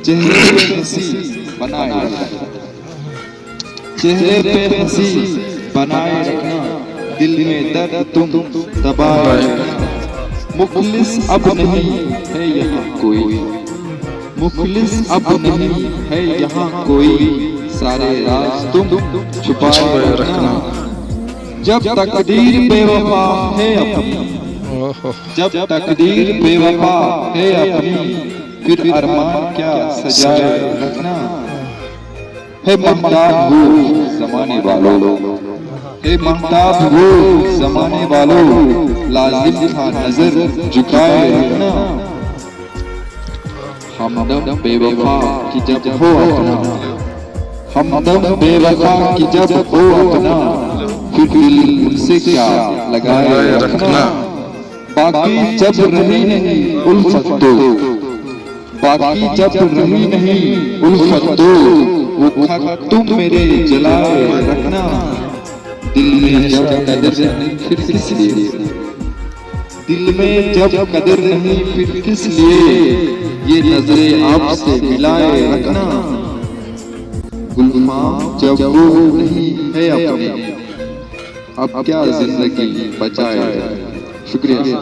चेहरे पे हंसी बनाए रखना, चेहरे पे हंसी बनाए रखना, दिल में दर्द तुम दबाए रखना। मुखलिस अब नहीं है यहाँ कोई, मुखलिस अब नहीं है यहाँ कोई, सारे राज तुम छुपाए रखना। जब तकदीर बेवफा है अपनी, जब तकदीर बेवफा है अपनी, फिर अरमान क्या सजाए रखना। है महताब वो जमाने वालों, है महताब वो जमाने वालों, लाजिम था नजर झुकाए रखना। हमदम बेवफा की जब हो अपना, हमदम बेवफा की जब हो अपना, फिर दिल उनसे क्या लगाए रखना। बाकी जब रही नहीं उल्फत तो, बाकी जब रही नहीं उल्फत तो, वो खत तुम मेरे जलाए रखना। दिल में जब कदर नहीं फिर किस लिए, दिल में जब कदर नहीं फिर किस लिए, ये नजरें आपसे मिलाए रखना। गुलफाम जब वो नहीं है अपने, अब क्या जिंदगी बचाए। शुक्रिया।